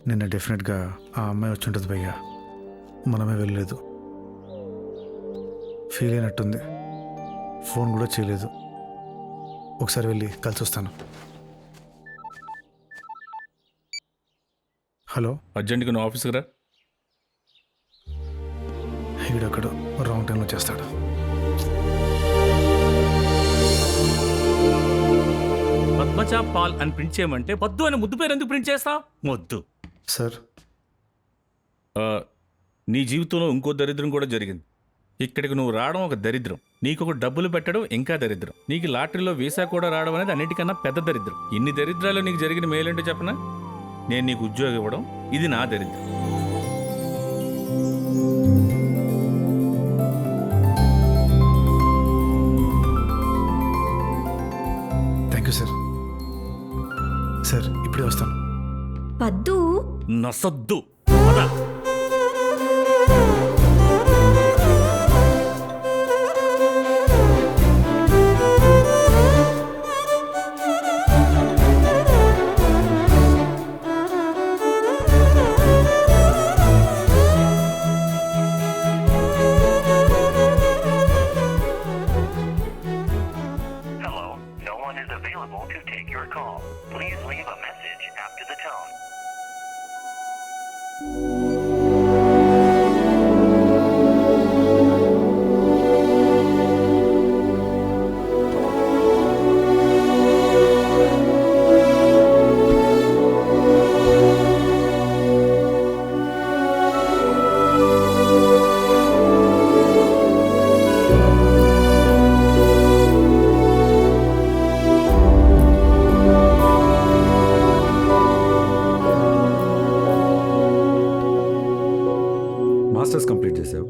నిన్న డెఫినెట్గా ఆ అమ్మాయి వచ్చి ఉంటుంది భయ్యా, మనమే వెళ్ళలేదు. ఫీల్ అయినట్టుంది, ఫోన్ కూడా చేయలేదు. ఒకసారి వెళ్ళి కలిసి వస్తాను. హలో, అర్జెంట్గా నువ్వు ఆఫీస్కి రా. వీడొక్కడు రాంగ్ టైంలో చేస్తాడు. పద్మజ పాల్ అని ప్రింట్ చేయమంటే పద్దు అని ముద్దు పేరు ఎందుకు ప్రింట్ చేస్తావు? మొద్దు. సార్, నీ జీవితంలో ఇంకో దరిద్రం కూడా జరిగింది. ఇక్కడికి నువ్వు రావడం ఒక దరిద్రం, నీకు ఒక డబ్బులు పెట్టడం ఇంకా దరిద్రం, నీకు లాటరీలో వీసా కూడా రావడం అనేది అన్నిటికన్నా పెద్ద దరిద్రం. ఇన్ని దరిద్రాలు నీకు జరిగిన మేలేంటో చెప్పనా? నేను నీకు ఉద్యోగం ఇవ్వడం, ఇది నా దరిద్రం. Thank you sir. సార్, ఇప్పుడే వస్తాను. పద్దు నసొద్దు. To take your call, please leave a message after the tone. Masters complete చేసావు,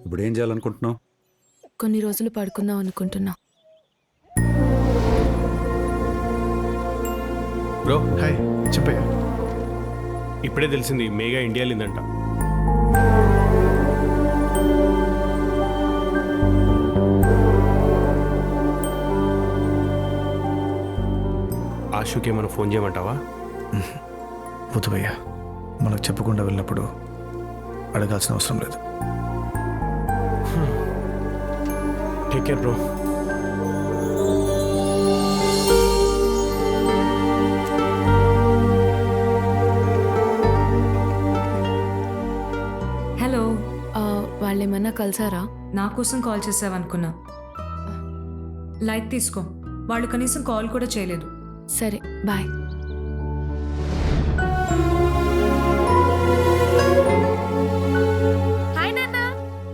ఇప్పుడు ఏం చేయాలనుకుంటున్నావు? కొన్ని రోజులు పడుకుందాం అనుకుంటున్నా. బ్రో, హాయ్, చెప్పయ్యా. ఇప్పుడే తెలిసింది మేఘా ఇండియా వెళ్ళిందంట. ఆశుకి ఏమైనా ఫోన్ చేయమంటావా? వద్దు భయ్యా, మనకు చెప్పకుండా వెళ్ళినప్పుడు అడగాల్సిన అవసరం లేదు. Take care bro. హలో. వాళ్ళేమన్నా కలిసారా? నా కోసం కాల్ చేసావనుకున్నా. లైట్ తీసుకో, వాళ్ళు కనీసం కాల్ కూడా చేయలేదు. సరే, బాయ్.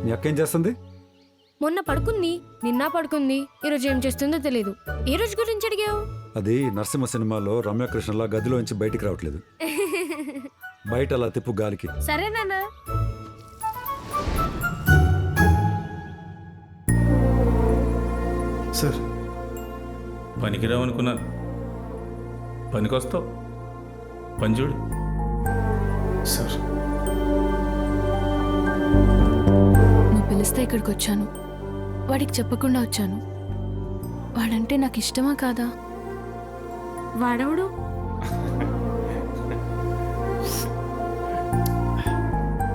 మీ అక్క ఏం చేస్తుంది? మొన్న పడుకుంది, నిన్న పడుకుంది, ఈరోజు ఏం చేస్తుందో తెలీదు. ఏ రోజు గురించి అడిగావు? అది నరసింహ సినిమాలో రమ్యకృష్ణలా గదిలోంచి బయటికి రావట్లేదు. బయట అలా తిప్పు గాలికి. సరే నాన్న. సార్, పనికిరావనుకున్నాను, పనికొస్తావు. పని చూడు. సార్, నువ్వు పిలిస్తే ఇక్కడికి వచ్చాను. వాడికి చెప్పకుండా వచ్చాను. వాడంటే నాకు ఇష్టమా కాదా? వాడవుడు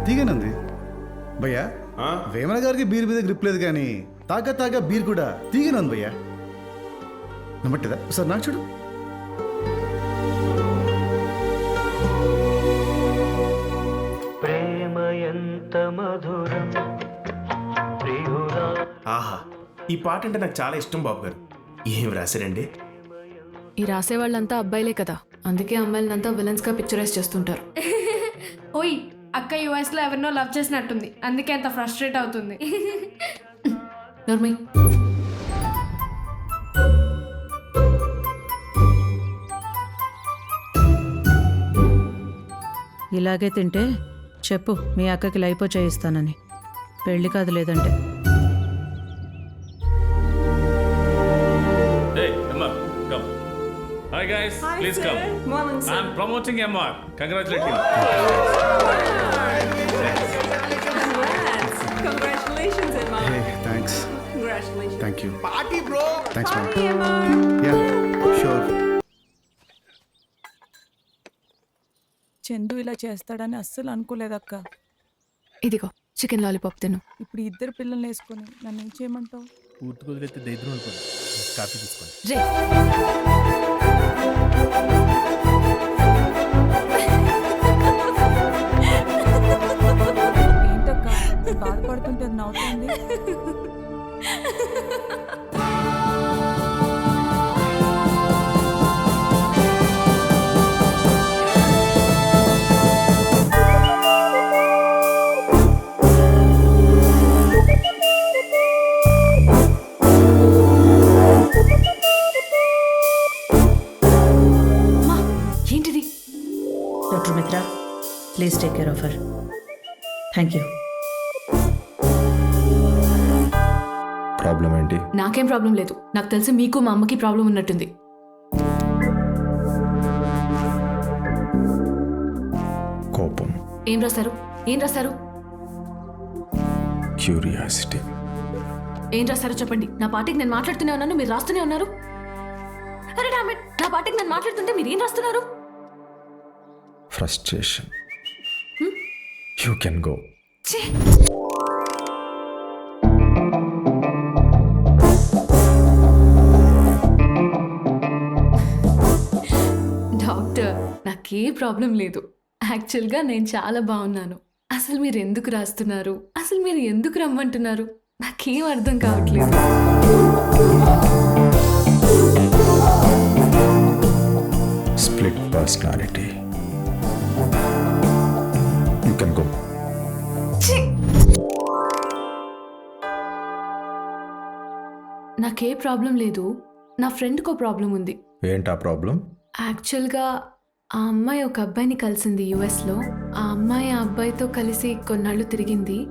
తీగనంది భయ్యా. వేమన గారికి బీర్ మీద గ్రిప్ లేదు, కానీ తాగా బీర్ కూడా తీగనంది భయ్యా. నమ్మట్లేదా? సార్ నాకు చూడు. ప్రేమ ఎంత మధురం. ఆహా, ఈ పాట అంటే నాకు చాలా ఇష్టం బాబు గారు. ఏం రాశారండి? ఈ రాసే వాళ్ళంతా అబ్బాయిలే కదా, అందుకే అమ్మాయిలంతా విలన్స్ గా పిక్చరైజ్ చేస్తుంటారు. ఓయ్, అక్క యుఎస్ లో ఎవరినో లవ్ చేసినట్టుంది, అందుకే అంత ఫ్రస్ట్రేట్ అవుతుంది. నోర్మై. ఇలాగే తింటే చెప్పు మీ అక్కకి లైపో చేయిస్తానని. పెళ్లి కాదు లేదంటే. Hey, Emma, come. Hi guys, please come. I'm promoting Emma. Congratulate him. Congratulations, Emma. Hey, thanks. Congratulations. Thank you. Party bro. Thanks, man. Party, Emma. Yeah, sure. Chandu ఇలా చేస్తాడని అస్సలు అనుకోలేదక్క. ఇదిగో చికెన్ లాలీపాప్ తిను. ఇప్పుడు ఇద్దరు పిల్లల్ని వేసుకొని నన్ను ఏం చేయమంటావు? పూర్తి కుదిరైతే దైద్యం అనుకోండి. కాఫీ తీసుకోండి. రే ఏంటక్క బాధపడుతుంటే అది నవ్వుతుంది? అమ్మా ఏంటిది? డాక్టర్ మిత్ర please take care of her. Thank you. Problem ఏంటి? నాకేం ప్రాబ్లం లేదు. నాకు తెలిసి మీకు మా అమ్మకి ప్రాబ్లం ఉన్నట్టుంది. కోపం, ఏం రాశారు? ఏం రాశారు? క్యూరియాసిటీ. ఏం రాశారో చెప్పండి. నా పార్టీకి నేను మాట్లాడుతూనే ఉన్నాను, మీరు రాస్తూనే ఉన్నారు. అరే డామిట్, నా పార్టీకి నేను మాట్లాడుతుంటే మీరు ఏం రాస్తున్నారు? ఫ్రస్ట్రేషన్. You can go. ఛీ! డాక్టర్, నాకే ప్రాబ్లం లేదు. యాక్చువల్గా నేను చాలా బాగున్నాను. అసలు మీరు ఎందుకు రాస్తున్నారు? అసలు మీరు ఎందుకు రమ్మంటున్నారు? నాకేం అర్థం కావట్లేదు. Split personality. You can go. ఛీ! నాకే ప్రాబ్లం లేదు. నా ఫ్రెండ్కో ప్రాబ్లం ఉంది. ఏంటా ప్రాబ్లం? యాక్చువల్గా ఆ అమ్మాయి ఒక అబ్బాయిని కలిసింది యుఎస్లో. ఆ అమ్మాయి ఆ అబ్బాయితో కలిసి కొన్నాళ్ళు తిరిగింది.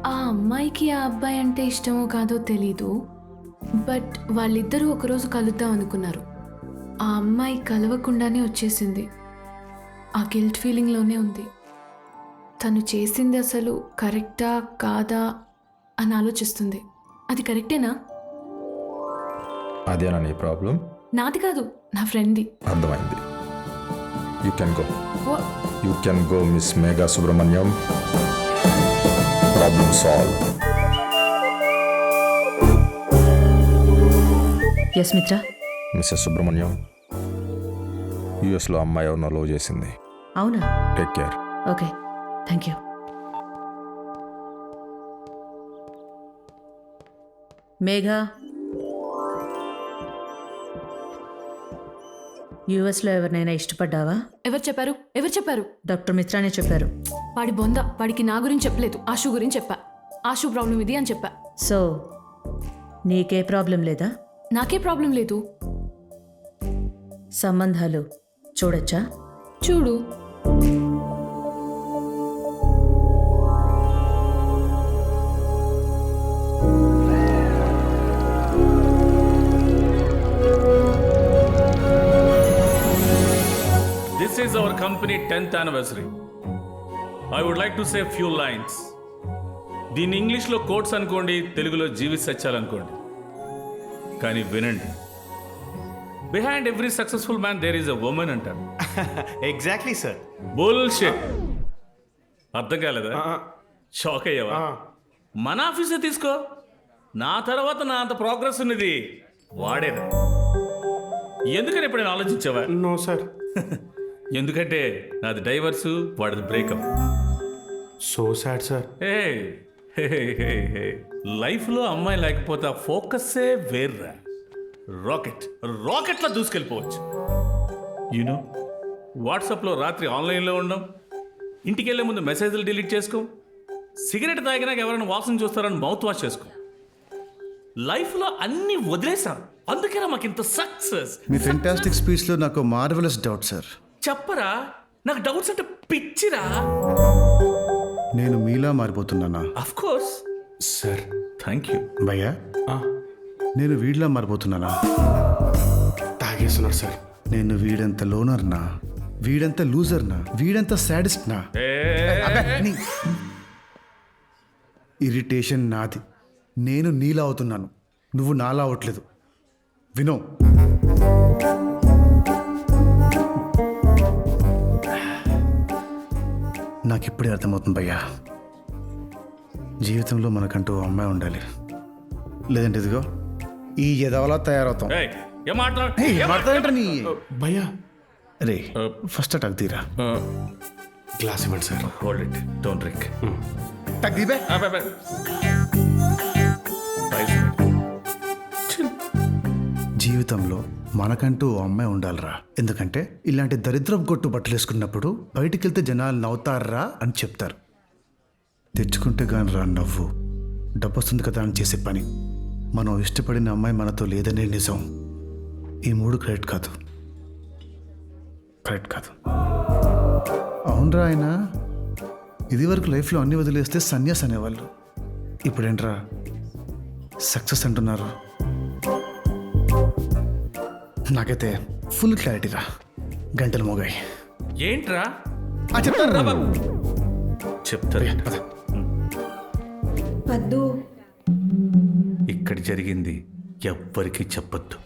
ఆ అమ్మాయికి ఆ అబ్బాయి అంటే ఇష్టమో కాదో తెలీదు. బట్ వాళ్ళిద్దరూ ఒకరోజు కలుద్దాం అనుకున్నారు. ఆ అమ్మాయి కలవకుండానే వచ్చేసింది. ఆ గిల్ట్ ఫీలింగ్లోనే ఉంది. తను చేసింది అసలు కరెక్టా కాదా అని ఆలోచిస్తుంది. అది కరెక్టేనా? అదేనా నీ ప్రాబ్లం? నాది కాదు, నా ఫ్రెండ్ది. అర్థమైంది. You can go. Oh- you can go miss Megha Subrahmanyam. Problem solve. Yes Mitra. Mrs Subrahmanyam, యుఎస్లో అమ్మాయి ఎవరినో లవ్ చేసింది. అవునా? Take care. Okay, thank you. Megha, యుఎస్లో ఎవరినైనా ఇష్టపడ్డావా? ఎవరు చెప్పారు? ఎవరు చెప్పారు? డాక్టర్ మిత్రానే చెప్పారు. వాడి బొంద. వాడికి నా గురించి చెప్పలేదు, ఆశు గురించి చెప్పా. ఆశు ప్రాబ్లం ఇది అని చెప్పా. సో నీకే ప్రాబ్లం లేదా? నాకే ప్రాబ్లం లేదు. సంబంధాలు చూడొచ్చా? చూడు. This is our company 10th anniversary. I would like to say a few lines. దీన్ని ఇంగ్లీష్లో కోట్స్ అనుకోండి, తెలుగులో జీవిత సత్యాలు అనుకోండి. కానీ వినండి. Behind every successful man there is a women అంటారు. Exactly sir. బుల్షిట్. అర్థం కాలేదా? షాక్ అయ్యావా? మన ఆఫీసే తీసుకో. నా తర్వాత నా అంత ప్రోగ్రెస్ ఉన్నది వాడేదా. ఎందుకని ఎప్పుడైనా ఆలోచించావా? No sir. ఎందుకంటే నాది డైవర్సు, వాడిది బ్రేకప్. So sad sir. లైఫ్లో అమ్మాయి లేకపోతే ఆ ఫోకస్సే వేర్రా. రాకెట్లా దూసుకెళ్ళిపోవచ్చు. యూనో, వాట్సాప్లో రాత్రి ఆన్లైన్లో ఉండం, ఇంటికి వెళ్ళే ముందు మెసేజ్లు డిలీట్ చేసుకో, సిగరెట్ తాగినాక ఎవరైనా వాసన చూస్తారని మౌత్ వాష్ చేసుకో. లైఫ్లో అన్నీ వదిలేసాం. అందుకేనా మాకు ఇంత సక్సెస్. మీ ఫెంటాస్టిక్ స్పీచ్లో నాకు మార్వెలస్ డౌట్ సార్. చెప్పరా, నాకు డౌట్స్ అంటే పిచ్చిరా. నేను మీలా మారిపోతున్నానా? Of course sir. Thank you. భయ్యా, నేను వీడిలా మారిపోతున్నానా? తాగేస్తున్నారు సార్. నేను వీడంత లోనర్నా, వీడంత లూజర్నా, వీడంత సాడిస్ట్నా? ఇరిటేషన్ నాది. నేను నీలా అవుతున్నాను, నువ్వు నాలా అవట్లేదు. వినో, నాకు ఇప్పుడే అర్థమవుతుంది భయ్యా, జీవితంలో మనకంటూ ఓ అమ్మాయి ఉండాలి, లేదంటే ఇదిగో ఈ ఎదవలా తయారవుతాం. ఏయ్, ఏం మాట్లాడు మాట్లాడంటే నీ భయ్యా రే ఫస్ట్ టక్ తీరా. గ్లాస్ ఇవ్వండి sir. Hold it, don't drink. టక్ తీబే. జీవితంలో మనకంటూ ఓ అమ్మాయి ఉండాలిరా, ఎందుకంటే ఇలాంటి దరిద్రం కొట్టు బట్టలు వేసుకున్నప్పుడు బయటికి వెళ్తే జనాలు నవ్వుతారా అని చెప్తారు. తెచ్చుకుంటే గాని రా నవ్వు, డబ్బు వస్తుంది కదా అని చేసే పని, మనం ఇష్టపడిన అమ్మాయి మనతో లేదనే నిజం, ఈ మూడు కరెక్ట్ కాదు. కరెక్ట్ కాదు. అవునరా, ఆయన ఇది వరకు లైఫ్లో అన్ని వదిలేస్తే సన్యాస్ అనేవాళ్ళు, ఇప్పుడేంట్రా సక్సెస్ అంటున్నారు. నాకైతే ఫుల్ క్లారిటీ రా, గంటలు మోగాయి. ఏంట్రా చెప్తారు. చెప్తారు. ఇక్కడ జరిగింది ఎవ్వరికీ చెప్పొద్దు.